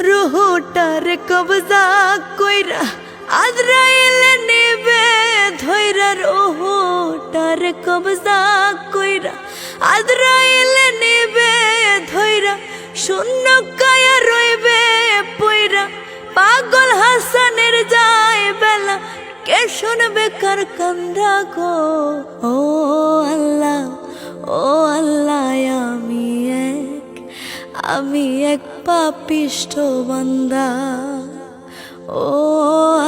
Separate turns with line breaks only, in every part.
রুহুটার কবজা কইরা আজরাইল নেবে ধইরা, রুহুটার কবজা কইরা আজরাইল নেবে ধইরা, শূন্য কায়া রইবে পইরা। পাগল হাসানের যায় বেলা, কে শুনবে কার কান্দা গো। ও আল্লাহ, ও আল্লাহ, আমি এক পাপিষ্ঠ বান্দা। ও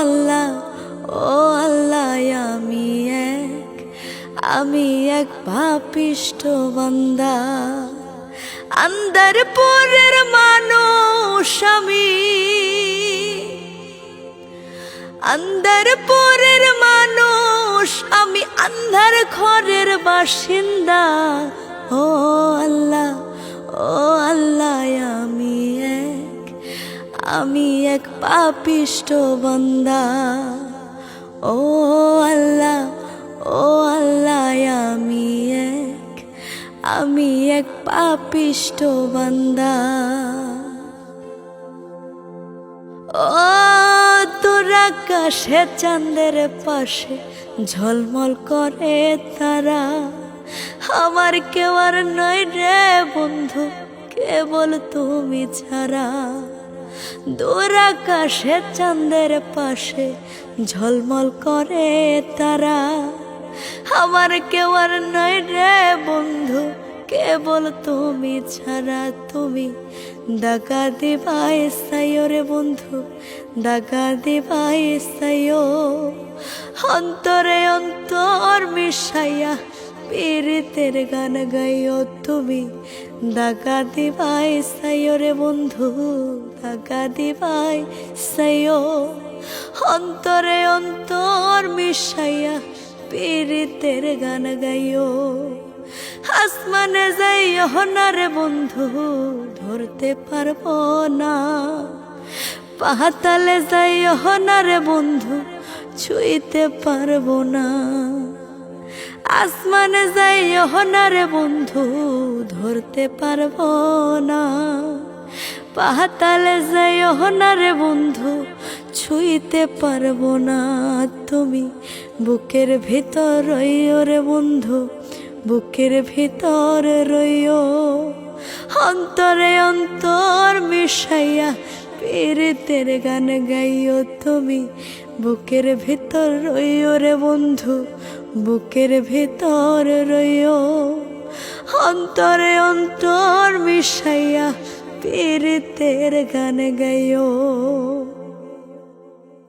আল্লাহ, ও আল্লাহ, আমি এক পাপিষ্ঠ বান্দা। আন্দারপুরের মানুষ আমি, আন্দারপুরের মানুষ আমি, আন্ধার ঘরের বাসিন্দা। ও আল্লাহ, ও আল্লাহ, আমি এক পাপিষ্ঠ বান্দা। ও আল্লাহ, ও আল্লাহ, আমি এক পাপিষ্ঠ বান্দা। ও তোর আকাশে চাঁদের পাশে ঝলমল করে তারা, আমার কেউ আর নয় রে বন্ধু, কেবল তুমি ছাড়া। দূর আকাশে চাঁদের পাশে ঝলমল করে তারা, আমার কেউ আর নয় রে বন্ধু, কেবল তুমি ছাড়া। তুমি দাগা দিবাই সাইও রে বন্ধু, দাগা দিবাই সাইও। অন্তরে অন্তর মিশাইয়া পীড়িতের গান গাইও তুমি, দাগা দিবাই সাইও রে বন্ধু, দাগা দিবাই সাইও। অন্তরে অন্তর মিশাইয়া পীড়িতের গান গাইও। আসমানে যাইও না রে বন্ধু, ধরতে পারবো না। পাতালে যাইও না রে বন্ধু, ছুঁইতে পারবো না। আসমানে যাইও না রে বন্ধু, ধরতে পারবো না। পাতালে যাইও না রে বন্ধু, ছুঁইতে পারবো না। তুমি বুকের ভিতর রইও রে বন্ধু, বুকের ভিতর রইও। অন্তরে অন্তর মিশাইয়া পীড়িতের গান গাইও তুমি, বুকের ভিতর রইও রে বন্ধু, বুকের ভিতর রইও। অন্তরে অন্তর মিশাইয়া পীড়িতের গান গাইও।